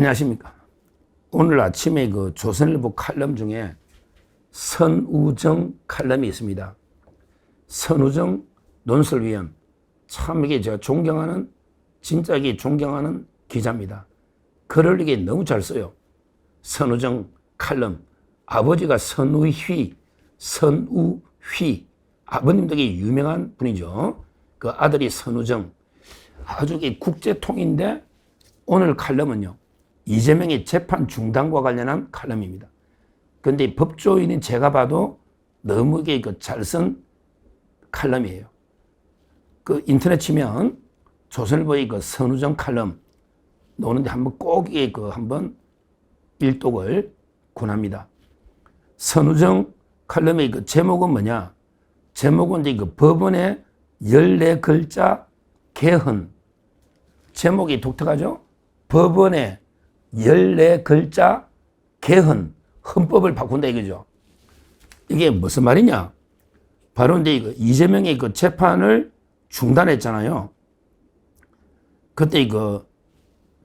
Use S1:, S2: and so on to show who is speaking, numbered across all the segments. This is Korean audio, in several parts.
S1: 안녕하십니까. 오늘 아침에 그 조선일보 칼럼 중에 선우정 칼럼이 있습니다. 선우정 논설위원. 참 이게 제가 존경하는, 진짜 이게 존경하는 기자입니다. 글을 이게 너무 잘 써요. 선우정 칼럼. 아버지가 선우휘. 아버님도 되게 유명한 분이죠. 그 아들이 선우정. 아주 국제통인데 오늘 칼럼은요, 이재명의 재판 중단과 관련한 칼럼입니다. 그런데 법조인인 제가 봐도 너무 잘 쓴 칼럼이에요. 그 인터넷 치면 조선일보의 그 선우정 칼럼 나오는데 한번 꼭 한번 일독을 권합니다. 선우정 칼럼의 그 제목은 뭐냐? 제목은 이제 그 법원의 14글자 개헌. 제목이 독특하죠? 법원의 14글자 개헌, 헌법을 바꾼다 이거죠. 이게 무슨 말이냐? 바로 이제 이재명의 그 재판을 중단했잖아요. 그때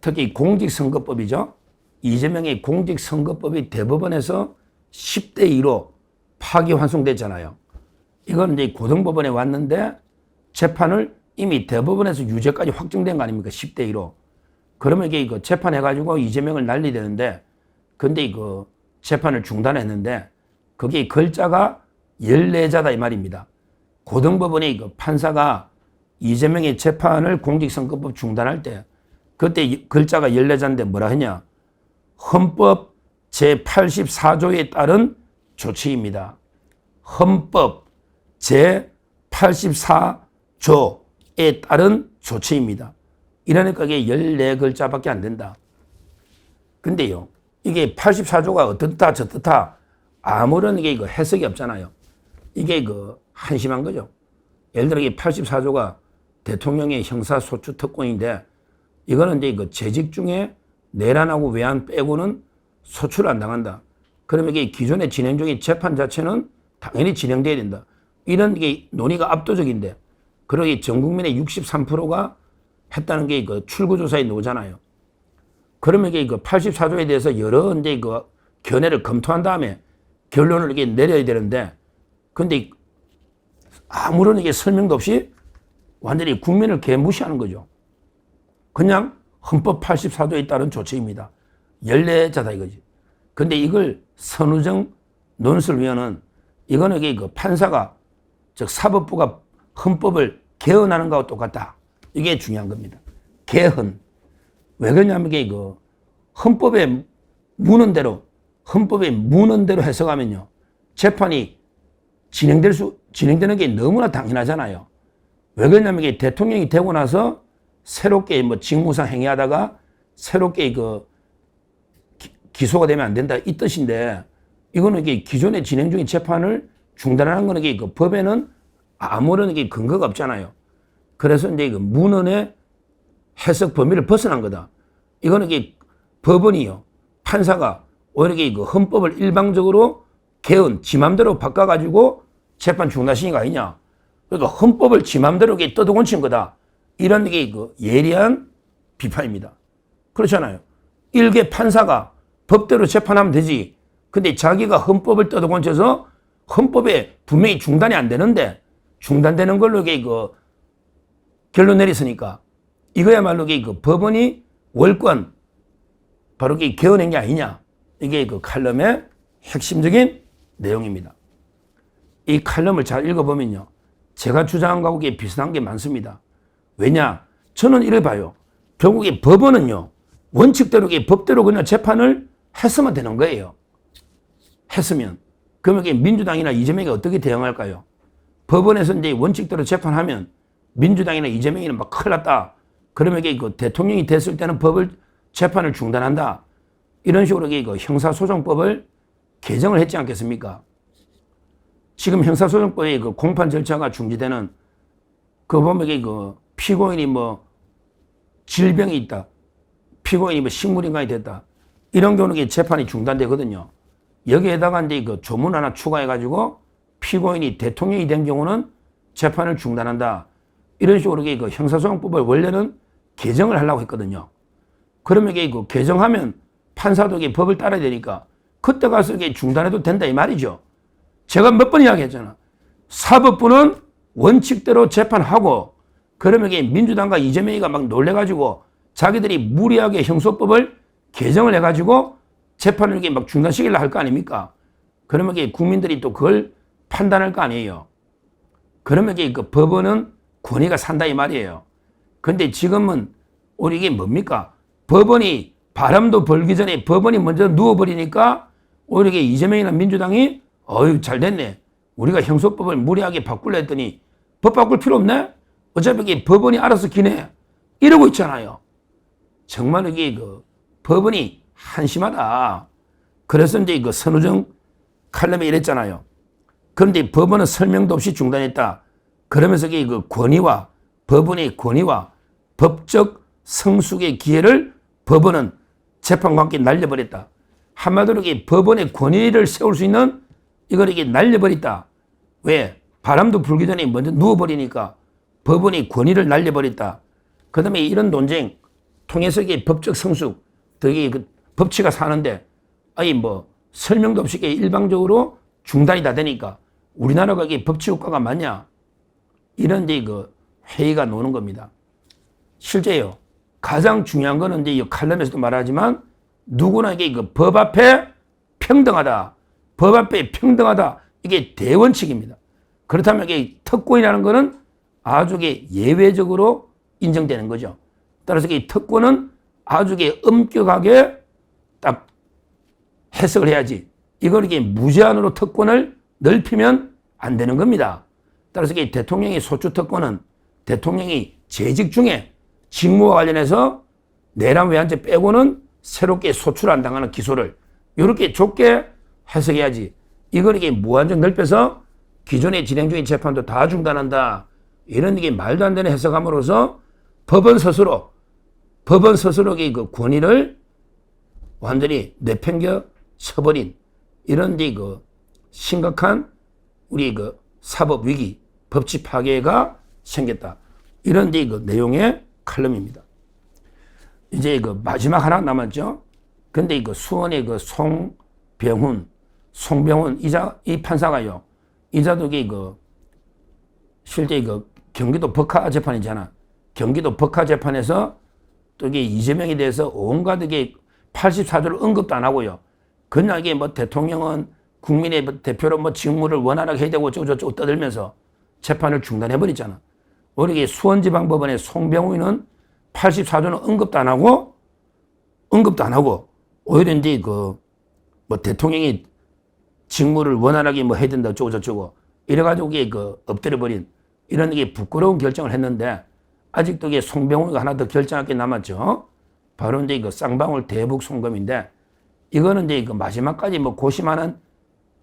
S1: 특히 공직선거법이죠. 이재명의 공직선거법이 대법원에서 10대 2로 파기환송됐잖아요. 이건 이제 고등법원에 왔는데 재판을 이미 대법원에서 유죄까지 확정된 거 아닙니까? 10대 2로. 그러면 이게 재판해가지고 이재명을 날리되는데, 근데 재판을 중단했는데, 그게 글자가 14자다 이 말입니다. 고등법원의 판사가 이재명의 재판을 공직선거법 중단할 때, 그때 글자가 14자인데 뭐라 했냐? 헌법 제84조에 따른 조치입니다. 헌법 제84조에 따른 조치입니다. 이러니까 이게 14글자밖에 안 된다. 근데요, 이게 84조가 어떻다 저떻다 아무런 해석이 없잖아요. 이게 한심한 거죠. 예를 들어 이게 84조가 대통령의 형사소추 특권인데, 이거는 이제 재직 중에 내란하고 외환 빼고는 소추를 안 당한다. 그러면 이게 기존에 진행 중인 재판 자체는 당연히 진행돼야 된다. 이런 게 논의가 압도적인데, 그러기 전 국민의 63%가 했다는 게 출구조사에 나오잖아요. 그러면 이게 84조에 대해서 여러 이제 견해를 검토한 다음에 결론을 이게 내려야 되는데, 근데 아무런 설명도 없이 완전히 국민을 개무시하는 거죠. 그냥 헌법 84조에 따른 조치입니다. 14자다 이거지. 근데 이걸 선우정 논설위원은 이거는 판사가, 즉 사법부가 헌법을 개헌하는 거하고 똑같다. 이게 중요한 겁니다. 개헌. 왜 그러냐면 헌법에 무는 대로 해석하면요, 재판이 진행되는 게 너무나 당연하잖아요. 왜 그러냐면 대통령이 되고 나서 새롭게 직무상 행위하다가 새롭게 기소가 되면 안 된다 이 뜻인데, 이거는 기존에 진행 중인 재판을 중단하는 거는 법에는 아무런 근거가 없잖아요. 그래서 이제 문헌의 해석 범위를 벗어난 거다. 이거는 법원이요, 판사가 오히려 헌법을 일방적으로 개헌, 지 맘대로 바꿔가지고 재판 중단시킨 거 아니냐. 그러니까 헌법을 지 맘대로 떠들곤친 거다. 이런 게 예리한 비판입니다. 그렇잖아요. 일개 판사가 법대로 재판하면 되지. 근데 자기가 헌법을 떠들곤쳐서 헌법에 분명히 중단이 안 되는데 중단되는 걸로 결론 내렸으니까 이거야말로 법원이 월권 바로 개헌한 게 아니냐. 이게 칼럼의 핵심적인 내용입니다. 이 칼럼을 잘 읽어보면요, 제가 주장한 거하고 비슷한 게 많습니다. 왜냐? 저는 이래 봐요. 결국에 법원은요, 원칙대로 법대로 그냥 재판을 했으면 되는 거예요. 했으면. 그러면 민주당이나 이재명이 어떻게 대응할까요? 법원에서 이제 원칙대로 재판하면 민주당이나 이재명이는 막 큰일 났다. 그러면 대통령이 됐을 때는 재판을 중단한다. 이런 식으로 형사소송법을 개정을 했지 않겠습니까? 지금 형사소송법의 공판 절차가 중지되는, 보면 피고인이 질병이 있다. 피고인이 식물인간이 됐다. 이런 경우는 재판이 중단되거든요. 여기에다가 이제 조문 하나 추가해가지고 피고인이 대통령이 된 경우는 재판을 중단한다. 이런 식으로 형사소송법을 원래는 개정을 하려고 했거든요. 그러면 이게 그 개정하면 판사도 이게 법을 따라야 되니까 그때 가서 이게 중단해도 된다 이 말이죠. 제가 몇 번 이야기했잖아. 사법부는 원칙대로 재판하고 그러면 이게 민주당과 이재명이가 막 놀래가지고 자기들이 무리하게 형소법을 개정을 해가지고 재판을 이게 막 중단시키려 할 거 아닙니까? 그러면 이게 국민들이 또 그걸 판단할 거 아니에요. 그러면 이게 그 법원은 권위가 산다 이 말이에요. 근데 지금은 우리 이게 뭡니까? 법원이 바람도 불기 전에 법원이 먼저 누워버리니까 오히려 이게 이재명이나 민주당이 어휴 잘 됐네. 우리가 형소법을 무리하게 바꾸려 했더니 법 바꿀 필요 없네? 어차피 이게 법원이 알아서 기네. 이러고 있잖아요. 정말 이게 그 법원이 한심하다. 그래서 이제 그 선우정 칼럼에 이랬잖아요. 그런데 법원은 설명도 없이 중단했다. 그러면서 이게 그 권위와 법원의 권위와 법적 성숙의 기회를 법원은 재판과 함께 날려버렸다. 한마디로 이게 법원의 권위를 세울 수 있는 이걸 이게 날려버렸다. 왜? 바람도 불기 전에 먼저 누워버리니까 법원의 권위를 날려버렸다. 그 다음에 이런 논쟁 통해서 이게 법적 성숙, 되게 그 법치가 사는데 아니 뭐 설명도 없이 일방적으로 중단이 다 되니까 우리나라가 이게 법치 국가가 맞냐? 이런 이제 그 회의가 노는 겁니다. 실제요. 가장 중요한 거는 이제 이 칼럼에서도 말하지만 누구나 이게 그 법 앞에 평등하다. 법 앞에 평등하다. 이게 대원칙입니다. 그렇다면 이게 특권이라는 거는 아주 예외적으로 인정되는 거죠. 따라서 이 특권은 아주 엄격하게 딱 해석을 해야지. 이걸 이게 무제한으로 특권을 넓히면 안 되는 겁니다. 따라서 이 대통령의 소추 특권은 대통령이 재직 중에 직무와 관련해서 내란 외환죄 빼고는 새롭게 소출 안 당하는 기소를 이렇게 좁게 해석해야지. 이걸 이게 무한정 넓혀서 기존에 진행 중인 재판도 다 중단한다. 이런 이게 말도 안 되는 해석함으로써 법원 스스로 그 권위를 완전히 내팽겨 쳐버린 이런 그 심각한 우리 그 사법 위기, 법치 파괴가 생겼다. 이런 그 내용의 칼럼입니다. 이제 그 마지막 하나 남았죠. 근데 그 수원의 그 송병훈 이 판사가요. 이자도 그 실제 그 경기도 법화 재판이잖아. 경기도 법화 재판에서 또 이게 이재명에 대해서 온갖 이게 84조를 언급도 안 하고요. 그냥 이게 뭐 대통령은 국민의 대표로 뭐 직무를 원활하게 해야 되고 어쩌고저쩌고 떠들면서 재판을 중단해버렸잖아. 우리 수원지방법원의 송병훈은 84조는 언급도 안 하고 오히려 이제 그 뭐 대통령이 직무를 원활하게 뭐 해야 된다 어쩌고저쩌고 이래가지고 이게 그 엎드려버린 이런 게 부끄러운 결정을 했는데 아직도 이게 송병훈이가 하나 더 결정할 게 남았죠. 바로 이제 그 쌍방울 대북 송금인데 이거는 이제 그 마지막까지 뭐 고심하는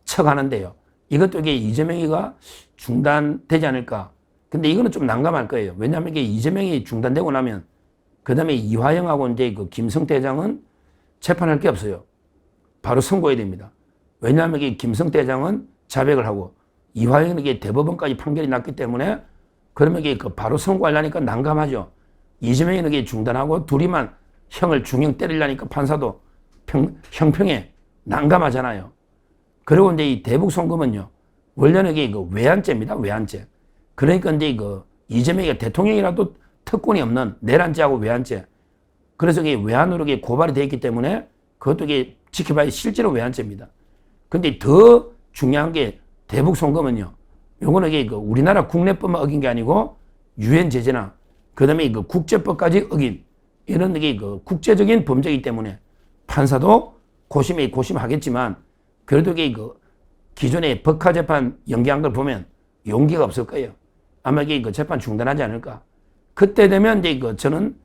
S1: 척 하는데요. 이것도 이게 이재명이가 중단되지 않을까. 근데 이거는 좀 난감할 거예요. 왜냐하면 이게 이재명이 중단되고 나면 그 다음에 이화영하고 이제 그 김성태 회장은 재판할 게 없어요. 바로 선고해야 됩니다. 왜냐하면 이게 김성태 회장은 자백을 하고 이화영은 이게 대법원까지 판결이 났기 때문에 그러면 이게 그 바로 선고하려니까 난감하죠. 이재명이는 이게 중단하고 둘이만 형을 중형 때리려니까 판사도 형평에 난감하잖아요. 그리고 이제 이 대북 송금은요. 원래는 이게 그 외환죄입니다. 외환죄. 그러니까 이제 그 이재명이가 대통령이라도 특권이 없는 내란죄하고 외환죄. 그래서 이게 외환으로 이게 고발이 되어 있기 때문에 그것도 이게 지켜봐야 실제로 외환죄입니다. 근데 더 중요한 게 대북 송금은요. 요거는 이게 그 우리나라 국내법만 어긴 게 아니고 유엔 제재나 그다음에 그 국제법까지 어긴 이런 게 그 국제적인 범죄이기 때문에 판사도 고심하겠지만 그래도 이게 그 기존의 법화 재판 연기한 걸 보면 용기가 없을 거예요. 아마 이게 그 재판 중단하지 않을까. 그때 되면 이제 그 저는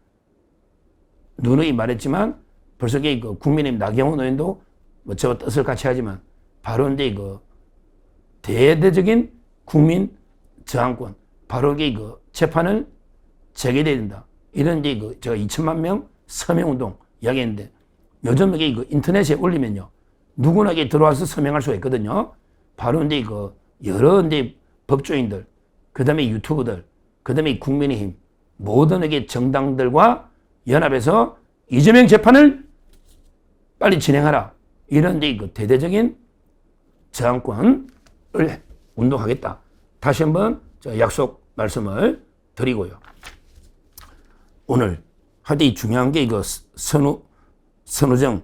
S1: 누누이 말했지만 벌써 이게 그 국민의힘 나경원 의원도 뭐 저 뜻을 같이 하지만 바로 이제 그 대대적인 국민 저항권 바로 이게 그 재판을 재개돼야 된다. 이런 이제 그 제가 2천만 명 서명 운동 이야기했는데 요즘 이게 그 인터넷에 올리면요. 누구나 이게 들어와서 서명할 수가 있거든요. 바로 이제 그 여러 이제 법조인들, 그 다음에 유튜브들, 그 다음에 국민의힘 모든 이게 정당들과 연합해서 이재명 재판을 빨리 진행하라. 이런 이제 그 대대적인 저항권을 운동하겠다. 다시 한번 약속 말씀을 드리고요. 오늘 하여튼 중요한 게 이거 선우정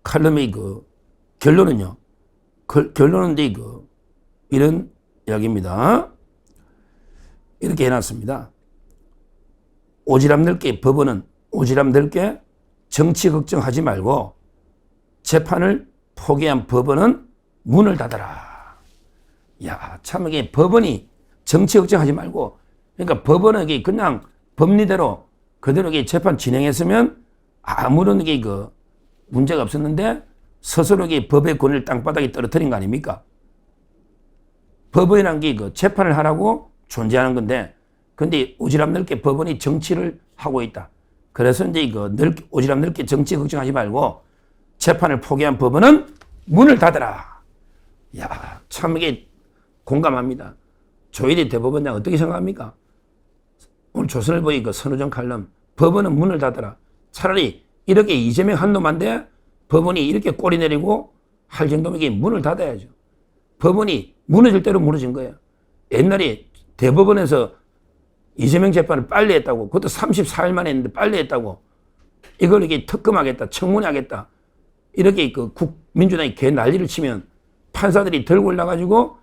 S1: 칼럼의 그 결론은요. 결론은 이제 이런 이야기입니다. 이렇게 해놨습니다. 오지랖 넓게 법원은 오지랖 넓게 정치 걱정하지 말고 재판을 포기한 법원은 문을 닫아라. 야, 참 이게 법원이 정치 걱정하지 말고 그러니까 법원은 이게 그냥 법리대로 그대로 이게 재판 진행했으면 아무런 이게 문제가 없었는데 스스로 이게 법의 권위를 땅바닥에 떨어뜨린 거 아닙니까? 법원이란 게 재판을 하라고 존재하는 건데 근데 오지랖 넓게 법원이 정치를 하고 있다. 그래서 이제 오지랖 넓게 정치 걱정하지 말고 재판을 포기한 법원은 문을 닫아라. 야, 참 이게 공감합니다. 조혜리 대법원장 어떻게 생각합니까? 오늘 조선일보의 선우정 칼럼 법원은 문을 닫아라. 차라리 이렇게 이재명 한 놈한테 법원이 이렇게 꼬리 내리고 할 정도면 이게 문을 닫아야죠. 법원이 무너질 대로 무너진 거예요. 옛날에 대법원에서 이재명 재판을 빨리 했다고 그것도 34일 만에 했는데 빨리 했다고 이걸 이렇게 특검하겠다 청문회하겠다 이렇게 민주당이 개 난리를 치면 판사들이 들고 올라가지고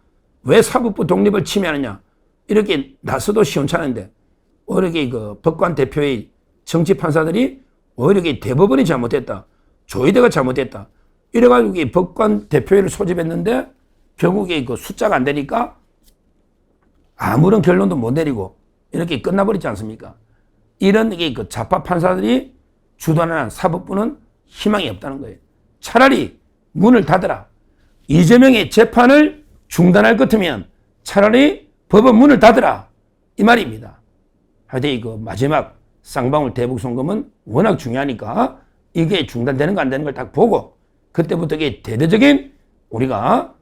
S1: 왜 사법부 독립을 침해하느냐 이렇게 나서도 시원찮은데 오히려 법관 대표의 정치 판사들이 오히려 대법원이 잘못했다 조희대가 잘못했다 이래가지고 법관 대표회를 소집했는데 결국에 숫자가 안 되니까 아무런 결론도 못 내리고 이렇게 끝나버리지 않습니까? 이런 좌파 판사들이 주도하는 사법부는 희망이 없다는 거예요. 차라리 문을 닫아라. 이재명의 재판을 중단할 것 같으면 차라리 법원 문을 닫아라. 이 말입니다. 하여튼 마지막 쌍방울 대북 송금은 워낙 중요하니까 이게 중단되는 거 안 되는 걸 딱 보고 그때부터 이게 대대적인 우리가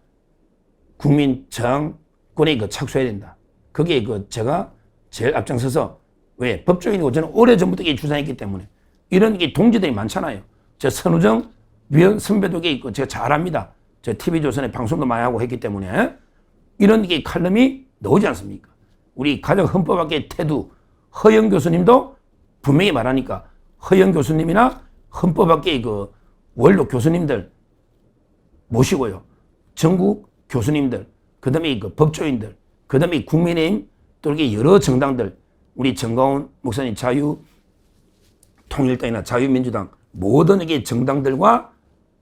S1: 국민 저항권에 착수해야 된다. 그게 제가 제일 앞장서서 왜 법조인이고 저는 오래전부터 이게 주장했기 때문에 이런 게 동지들이 많잖아요. 저 선우정 위원 선배도 있고 제가 잘 압니다. 저 TV조선에 방송도 많이 하고 했기 때문에 이런 게 칼럼이 나오지 않습니까? 우리 가장 헌법학계 태두 허영 교수님도 분명히 말하니까 허영 교수님이나 헌법학계 원로 교수님들 모시고요. 전국 교수님들, 그 다음에 법조인들, 그 다음에 국민의힘 또 이렇게 여러 정당들, 우리 정가훈 목사님 자유통일당이나 자유민주당 모든 이게 정당들과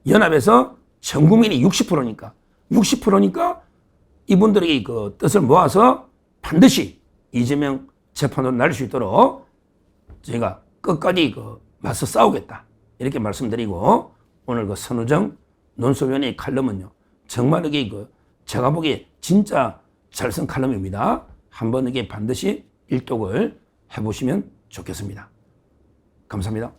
S1: 연합해서 전 국민이 60%니까 이분들에게 뜻을 모아서 반드시 이재명 재판으로 날릴 수 있도록 저희가 끝까지 맞서 싸우겠다. 이렇게 말씀드리고 오늘 선우정 논설위원회의 칼럼은요. 정말 이게 제가 보기에 진짜 잘 쓴 칼럼입니다. 한번 이게 반드시 일독을 해보시면 좋겠습니다. 감사합니다.